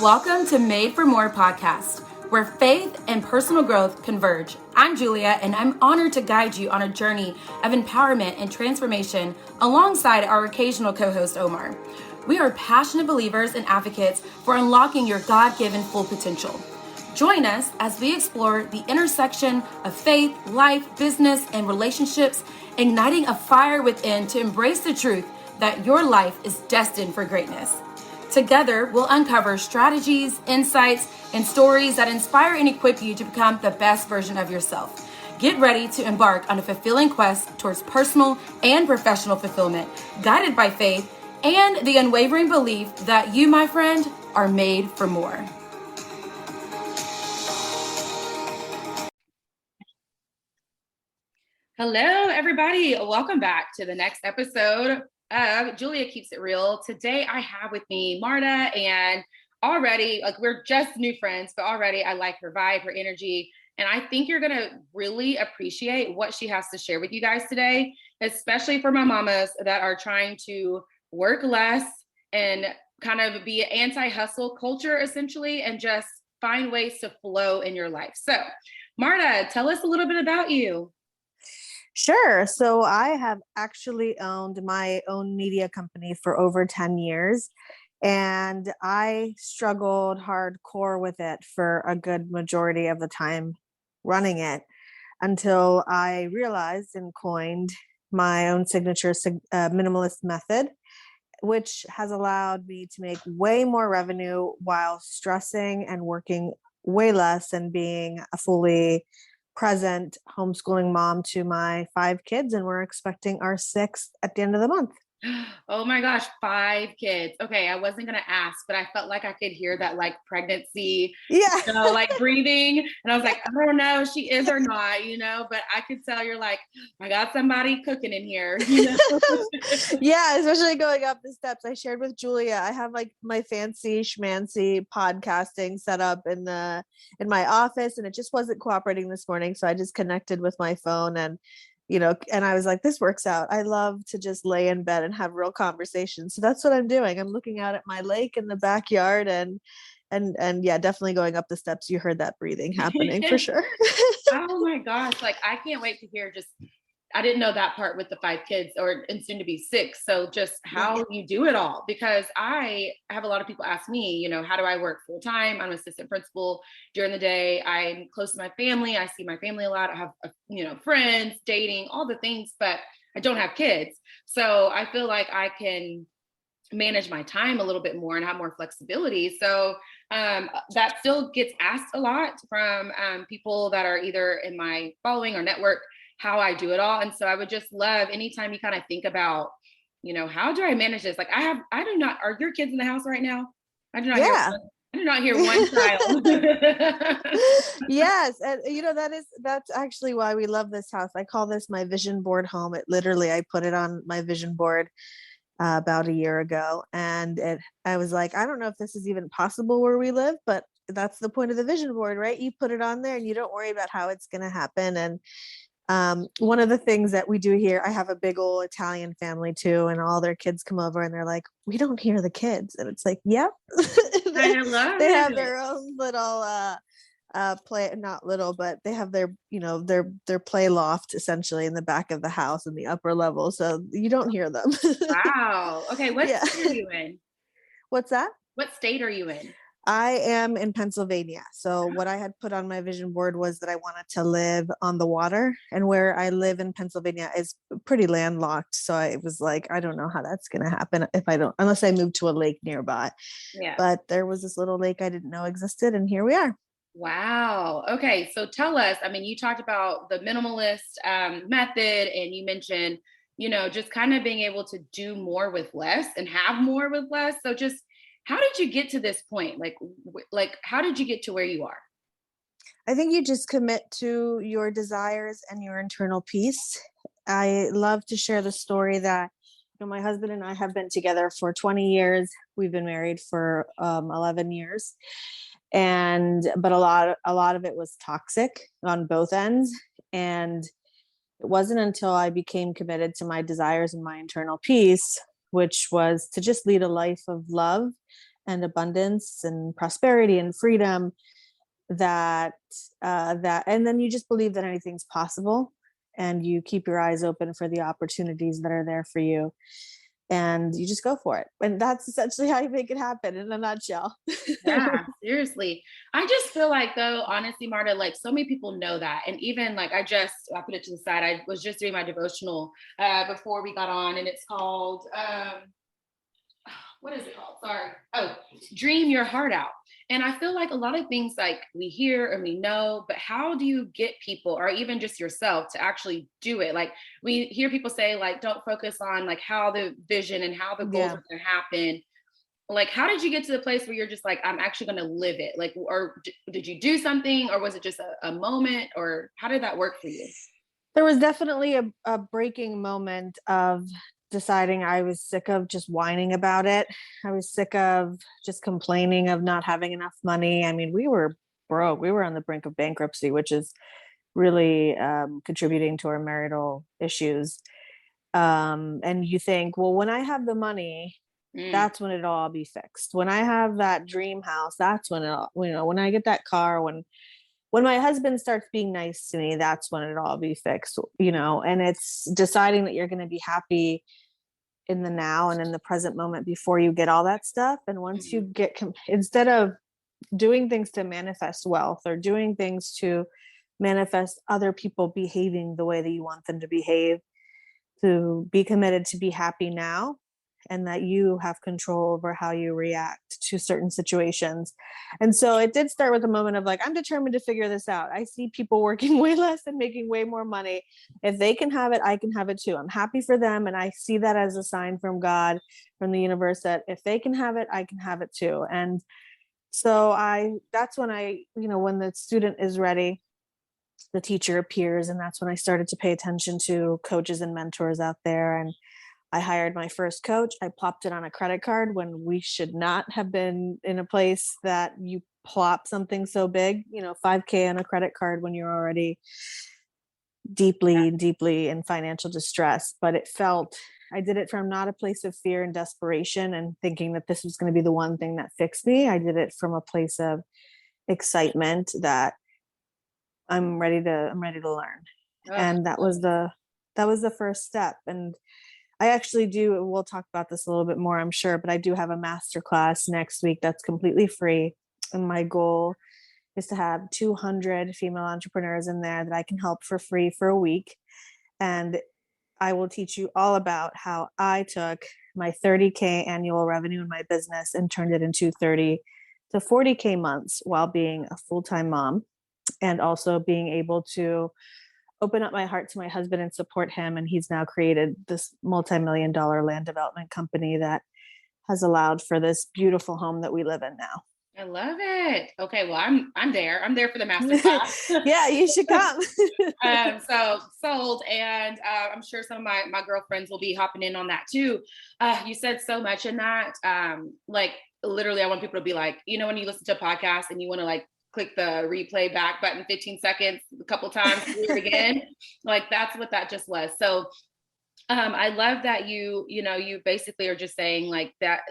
Welcome to Made for More podcast, where faith and personal growth converge. I'm Julia, and I'm honored to guide you on a journey of empowerment and transformation alongside our occasional co-host, Omar. We are passionate believers and advocates for unlocking your God-given full potential. Join us as we explore the intersection of faith, life, business, and relationships, igniting a fire within to embrace the truth that your life is destined for greatness. Together, we'll uncover strategies, insights, and stories that inspire and equip you to become the best version of yourself. Get ready to embark on a fulfilling quest towards personal and professional fulfillment, guided by faith and the unwavering belief that you, my friend, are made for more. Hello, everybody. Welcome back to the next episode of Julia Keeps It Real. Today, I have with me Marta, and already, we're just new friends, but already I like her vibe, her energy, and I think you're going to really appreciate what she has to share with you guys today, especially for my mamas that are trying to work less and kind of be anti-hustle culture, essentially, and just find ways to flow in your life. So, Marta, tell us a little bit about you. Sure. So I have actually owned my own media company for over 10 years, and I struggled hardcore with it for a good majority of the time running it until I realized and coined my own signature Minimalist Method, which has allowed me to make way more revenue while stressing and working way less and being a fully present homeschooling mom to my 5 kids, and we're expecting our 6th at the end of the month. Oh my gosh, 5 kids. Okay, I wasn't gonna ask, but I felt like I could hear that like pregnancy, like breathing. And I was like, I don't know if she is or not, but I could tell you're like, I got somebody cooking in here, Yeah, especially going up the steps. I shared with Julia, I have like my fancy schmancy podcasting set up in my office, and it just wasn't cooperating this morning. So I just connected with my phone and I was like, this works out. I love to just lay in bed and have real conversations. So that's what I'm doing. I'm looking out at my lake in the backyard and yeah, definitely going up the steps. You heard that breathing happening for sure. Oh my gosh. Like, I can't wait to hear I didn't know that part with the 5 kids and soon to be 6. So just how you do it all, because I have a lot of people ask me, how do I work full time? I'm an assistant principal during the day. I'm close to my family. I see my family a lot. I have, friends, dating, all the things, but I don't have kids. So I feel like I can manage my time a little bit more and have more flexibility. So that still gets asked a lot from people that are either in my following or network, how I do it all. And so I would just love anytime you kind of think about, how do I manage this? Like are your kids in the house right now? I do not hear one child. Yes. And that's actually why we love this house. I call this my vision board home. I put it on my vision board about a year ago. And I was like, I don't know if this is even possible where we live, but that's the point of the vision board, right? You put it on there and you don't worry about how it's going to happen. And one of the things that we do here, I have a big old Italian family too, and all their kids come over and they're like, we don't hear the kids. And it's like, yep. They have their own little play, not little, but they have their their play loft essentially in the back of the house in the upper level, so you don't hear them. Wow. Okay, what state are you in? What's that? What state are you in? I am in Pennsylvania. So what I had put on my vision board was that I wanted to live on the water, and where I live in Pennsylvania is pretty landlocked. So I was like, I don't know how that's going to happen unless I move to a lake nearby. Yeah. But there was this little lake I didn't know existed, and here we are. Wow. Okay. So tell us, you talked about the minimalist method, and you mentioned, just kind of being able to do more with less and have more with less. So just how did you get to this point? Like how did you get to where you are? I think you just commit to your desires and your internal peace. I love to share the story that my husband and I have been together for 20 years. We've been married for 11 years. But a lot of it was toxic on both ends. And it wasn't until I became committed to my desires and my internal peace, which was to just lead a life of love and abundance and prosperity and freedom, and then you just believe that anything's possible, and you keep your eyes open for the opportunities that are there for you, and you just go for it. And that's essentially how you make it happen in a nutshell. Yeah, seriously. I just feel like though, honestly, Marta, like so many people know that. And even like I put it to the side. I was just doing my devotional before we got on, and it's called what is it called? Sorry. Oh, Dream Your Heart Out. And I feel like a lot of things like we hear and we know, but how do you get people or even just yourself to actually do it? Like we hear people say, like, don't focus on like how the vision and how the goals Yeah. are going to happen. Like, how did you get to the place where you're just like, I'm actually going to live it? Like, or did you do something, or was it just a moment, or how did that work for you? There was definitely a breaking moment of deciding I was sick of just whining about it. I was sick of just complaining of not having enough money. I mean, we were broke. We were on the brink of bankruptcy, which is really contributing to our marital issues. And you think, well, when I have the money, that's when it'll all be fixed. When I have that dream house, that's when it'll, when I get that car, when my husband starts being nice to me, that's when it'll all be fixed, and it's deciding that you're going to be happy in the now and in the present moment before you get all that stuff. And once you get, instead of doing things to manifest wealth or doing things to manifest other people behaving the way that you want them to behave, to be committed to be happy now, and that you have control over how you react to certain situations. And so it did start with a moment of like, I'm determined to figure this out. I see people working way less and making way more money. If they can have it, I can have it too. I'm happy for them. And I see that as a sign from God, from the universe, that if they can have it, I can have it too. And so that's when when the student is ready, the teacher appears. And that's when I started to pay attention to coaches and mentors out there. And I hired my first coach. I plopped it on a credit card when we should not have been in a place that you plop something so big, $5,000 on a credit card when you're already deeply, deeply in financial distress. But I did it from not a place of fear and desperation and thinking that this was going to be the one thing that fixed me. I did it from a place of excitement that I'm ready to learn. And that was the first step. And I actually we'll talk about this a little bit more, I'm sure, but I do have a masterclass next week that's completely free. And my goal is to have 200 female entrepreneurs in there that I can help for free for a week. And I will teach you all about how I took my 30K annual revenue in my business and turned it into 30 to 40K months while being a full-time mom, and also being able to open up my heart to my husband and support him. And he's now created this multi-million-dollar land development company that has allowed for this beautiful home that we live in now. I love it. Okay, well, I'm there. I'm there for the masterclass. Yeah, you should come. So sold, and I'm sure some of my girlfriends will be hopping in on that too. You said so much in that. Like literally, I want people to be like, when you listen to a podcast and you want to like click the replay back button 15 seconds a couple times, do it again. Like that's what that just was. So I love that you basically are just saying like that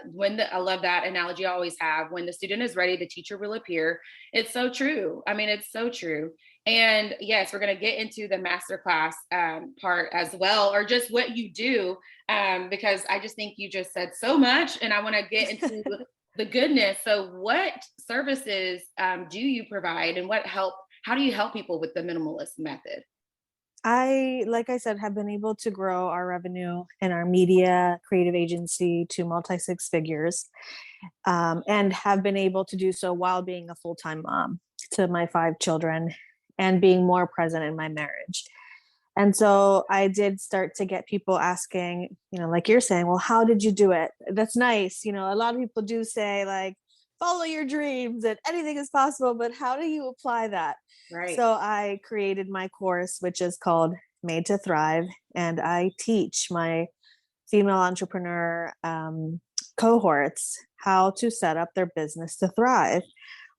I love that analogy I always have. When the student is ready, the teacher will appear. It's so true. I mean, it's so true. And yes, we're going to get into the masterclass part as well, or just what you do, because I just think you just said so much and I want to get into the goodness. So what services do you provide, and how do you help people with the Minimalist Method? Like I said, have been able to grow our revenue in our media creative agency to multi-six figures, and have been able to do so while being a full-time mom to my 5 children and being more present in my marriage. And so I did start to get people asking, like you're saying, well, how did you do it? That's nice. A lot of people do say like, follow your dreams and anything is possible, but how do you apply that? Right. So I created my course, which is called Made to Thrive. And I teach my female entrepreneur cohorts how to set up their business to thrive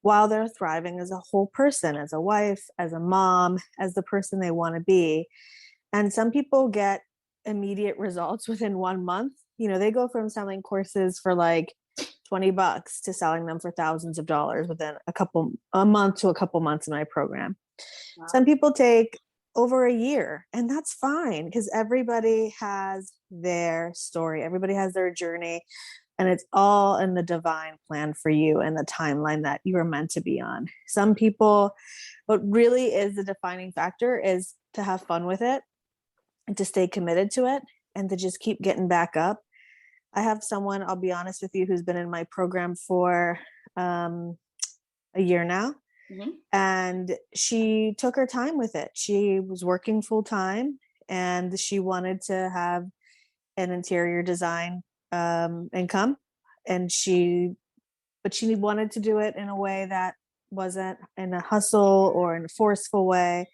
while they're thriving as a whole person, as a wife, as a mom, as the person they want to be. And some people get immediate results within 1 month. They go from selling courses for like $20 to selling them for thousands of dollars within a month to a couple months in my program. Wow. Some people take over a year, and that's fine because everybody has their story. Everybody has their journey, and it's all in the divine plan for you and the timeline that you are meant to be on. Some people, what really is the defining factor is to have fun with it and to stay committed to it and to just keep getting back up. I have someone, I'll be honest with you, who's been in my program for a year now. Mm-hmm. And she took her time with it. She was working full time and she wanted to have an interior design income. And she wanted to do it in a way that wasn't in a hustle or in a forceful way.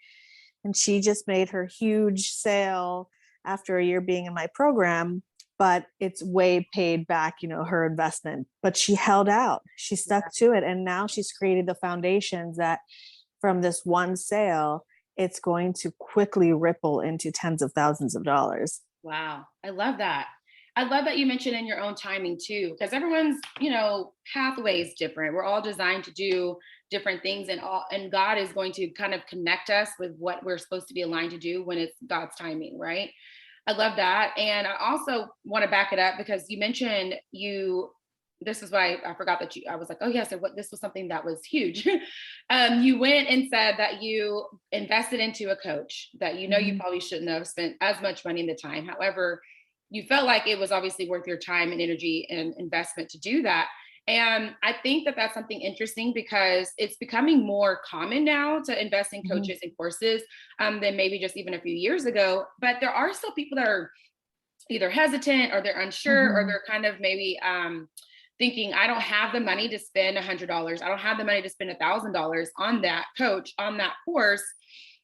And she just made her huge sale after a year being in my program, but it's way paid back, her investment, but she held out, she stuck to it. And now she's created the foundations that from this one sale, it's going to quickly ripple into tens of thousands of dollars. Wow. I love that. I love that you mentioned in your own timing too, because everyone's, pathway is different. We're all designed to do different things, and God is going to kind of connect us with what we're supposed to be aligned to do when it's God's timing, right? I love that. And I also want to back it up because you mentioned this is why I forgot that I was like, oh yes, this was something that was huge. You went and said that you invested into a coach that, you probably shouldn't have spent as much money in the time. However, you felt like it was obviously worth your time and energy and investment to do that. And I think that that's something interesting because it's becoming more common now to invest in coaches and courses than maybe just even a few years ago. But there are still people that are either hesitant or they're unsure or they're kind of maybe thinking, I don't have the money to spend $100. I don't have the money to spend $1,000 on that coach, on that course.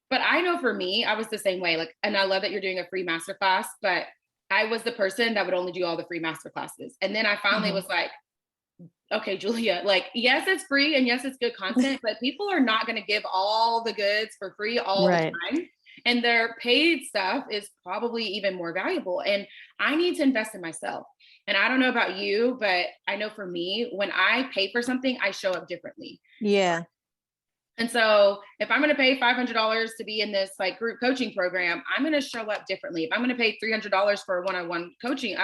But I know for me, I was the same way. And I love that you're doing a free masterclass, but I was the person that would only do all the free masterclasses. And then I finally was like, okay, Julia, yes, it's free and yes, it's good content, but people are not going to give all the goods for free all the time. And their paid stuff is probably even more valuable. And I need to invest in myself. And I don't know about you, but I know for me, when I pay for something, I show up differently. Yeah. And so if I'm going to pay $500 to be in this group coaching program, I'm going to show up differently. If I'm going to pay $300 for a one-on-one coaching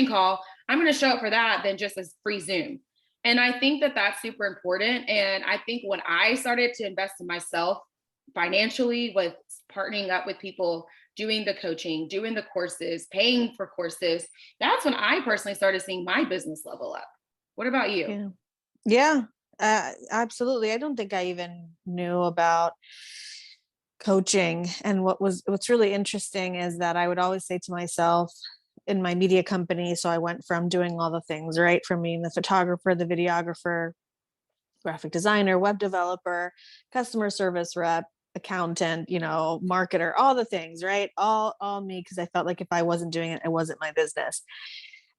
call, I'm going to show up for that than just a free Zoom. And I think that that's super important. And I think when I started to invest in myself financially with partnering up with people, doing the coaching, doing the courses, paying for courses, that's when I personally started seeing my business level up. What about you? Yeah. Absolutely. I don't think I even knew about coaching. And what's really interesting is that I would always say to myself in my media company. So I went from doing all the things, right? From being the photographer, the videographer, graphic designer, web developer, customer service rep, accountant, marketer, all the things, right? All me, because I felt like if I wasn't doing it, it wasn't my business.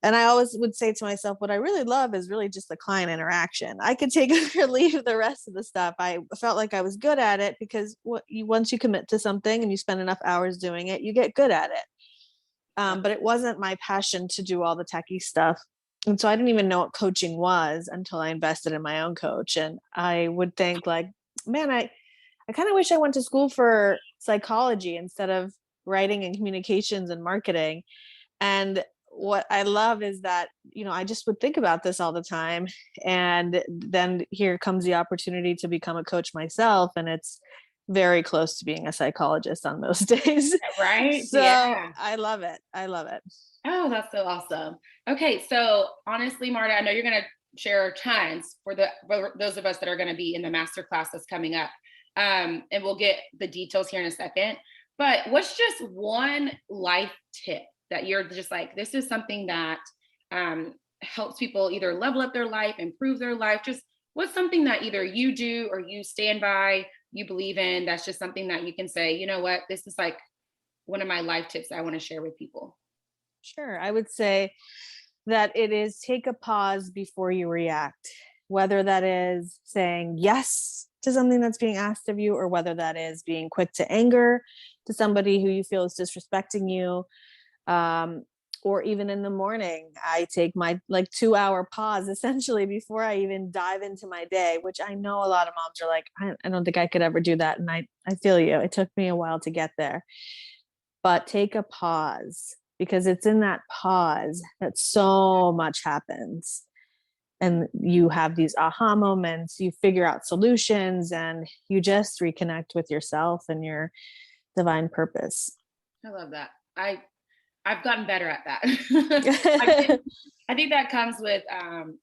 And I always would say to myself, what I really love is really just the client interaction. I could take or leave the rest of the stuff. I felt like I was good at it because once you commit to something and you spend enough hours doing it, you get good at it. But it wasn't my passion to do all the techie stuff. And so I didn't even know what coaching was until I invested in my own coach. And I would think man, I kind of wish I went to school for psychology instead of writing and communications and marketing. And what I love is that, I just would think about this all the time. And then here comes the opportunity to become a coach myself. And it's very close to being a psychologist on most days. Right. So yeah. I love it. Oh, that's so awesome. Okay. So honestly, Marta, I know you're going to share tons for those of us that are going to be in the masterclass that's coming up. And we'll get the details here in a second, but what's just one life tip that you're just this is something that helps people either level up their life, improve their life? Just what's something that either you do or you stand by, you believe in, that's just something that you can say, you know what, this is one of my life tips I want to share with people. Sure. I would say that it is take a pause before you react, whether that is saying yes to something that's being asked of you, or whether that is being quick to anger to somebody who you feel is disrespecting you, or even in the morning, I take my like 2-hour pause essentially before I even dive into my day, which I know a lot of moms are like, I don't think I could ever do that. And I feel you. It took me a while to get there, but take a pause, because it's in that pause that so much happens. And you have these aha moments, you figure out solutions, and you just reconnect with yourself and your divine purpose. I love that. I've gotten better at that. I think that comes with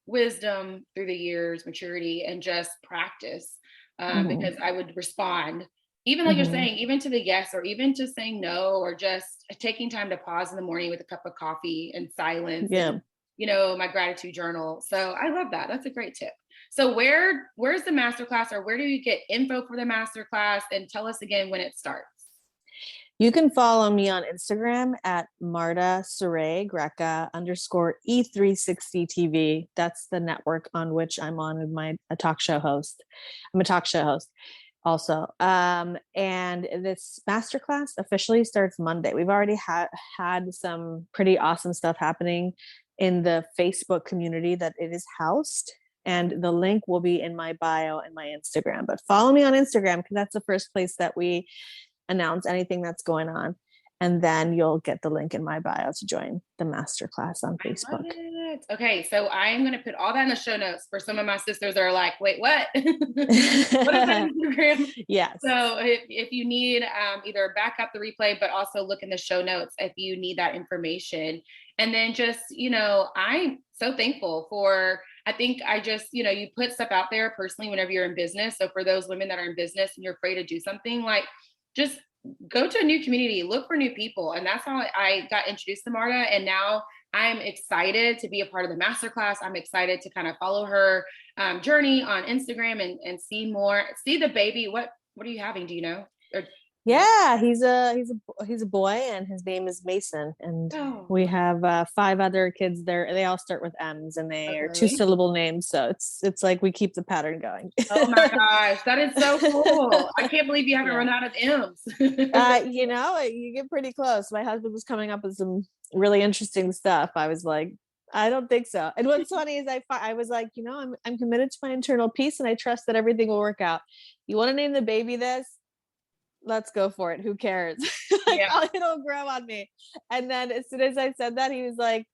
wisdom through the years, maturity, and just practice. Because I would respond, even like you're saying, even to the yes, or even to saying no, or just taking time to pause in the morning with a cup of coffee and silence. Yeah. And, my gratitude journal. So I love that. That's a great tip. So where's the masterclass, or where do you get info for the masterclass? And tell us again when it starts. You can follow me on Instagram at Marta Sauret Greca _E360 TV. That's the network on which I'm on with a talk show host. I'm a talk show host also. And this masterclass officially starts Monday. We've already had some pretty awesome stuff happening in the Facebook community that it is housed. And the link will be in my bio and my Instagram. But follow me on Instagram, because that's the first place that we announce anything that's going on. And then you'll get the link in my bio to join the masterclass on Facebook. Okay, so I am going to put all that in the show notes for some of my sisters that are like, wait, what? What is that Instagram? Yes. So if you need either back up the replay, but also look in the show notes if you need that information. And then just, I'm so thankful for, I think I just, you put stuff out there personally whenever you're in business. So for those women that are in business and you're afraid to do something, like, just go to a new community, look for new people. And that's how I got introduced to Marta. And now I'm excited to be a part of the masterclass. I'm excited to kind of follow her journey on Instagram and see the baby. What are you having? Do you know? Yeah, he's a boy, and his name is Mason, and we have 5 other kids there. They all start with M's, and they are 2-syllable names, so it's like we keep the pattern going. Oh my gosh, that is so cool! I can't believe you haven't run out of M's. You get pretty close. My husband was coming up with some really interesting stuff. I was like, I don't think so. And what's funny is I was like, I'm committed to my internal peace, and I trust that everything will work out. You want to name the baby this? Let's go for it. Who cares? It'll grow on me. And then as soon as I said that, he was like,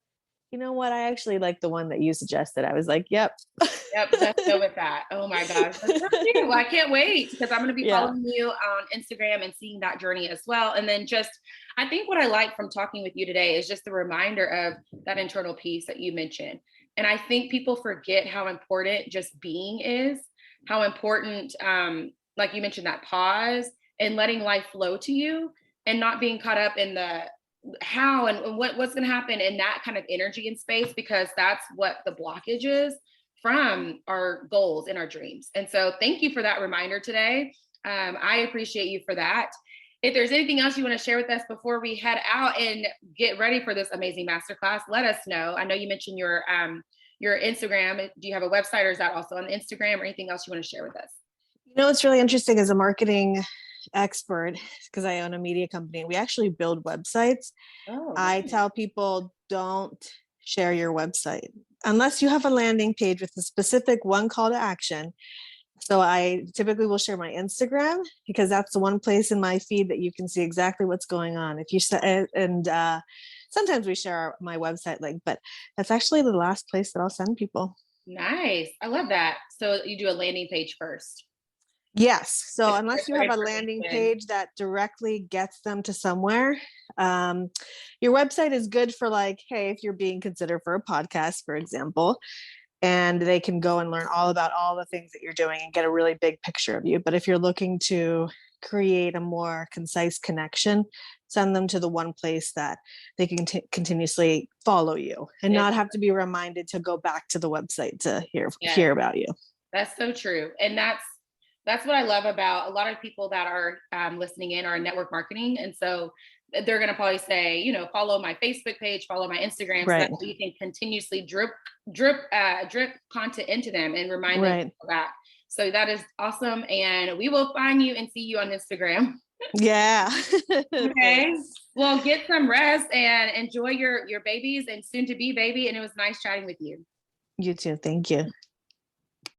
you know what? I actually like the one that you suggested. I was like, yep. Let's go with that. Oh my gosh. That's so cute. Well, I can't wait, because I'm going to be following you on Instagram and seeing that journey as well. And then I think what I like from talking with you today is just the reminder of that internal peace that you mentioned. And I think people forget how important just being is, how important, like you mentioned, that pause and letting life flow to you, and not being caught up in the how and what's going to happen in that kind of energy and space, because that's what the blockage is from our goals and our dreams. And so thank you for that reminder today. I appreciate you for that. If there's anything else you want to share with us before we head out and get ready for this amazing masterclass, let us know. I know you mentioned your Instagram. Do you have a website, or is that also on Instagram, or anything else you want to share with us? What's really interesting as a marketing expert, because I own a media company, we actually build websites. I tell people, don't share your website unless you have a landing page with a specific one call to action. So I typically will share my Instagram, because that's the one place in my feed that you can see exactly what's going on. If you and sometimes we share my website link, but that's actually the last place that I'll send people. Nice. I love that. So you do a landing page first. Yes. So unless you have a landing page that directly gets them to somewhere, your website is good for, like, hey, if you're being considered for a podcast, for example, and they can go and learn all about all the things that you're doing and get a really big picture of you. But if you're looking to create a more concise connection, send them to the one place that they can continuously follow you and not have to be reminded to go back to the website to hear about you. That's so true. And that's what I love about a lot of people that are listening in are in network marketing. And so they're going to probably say, follow my Facebook page, follow my Instagram, so that you can continuously drip content into them and remind them of that. So that is awesome. And we will find you and see you on Instagram. Yeah. Okay. Well, get some rest and enjoy your babies and soon to be baby. And it was nice chatting with you. You too. Thank you.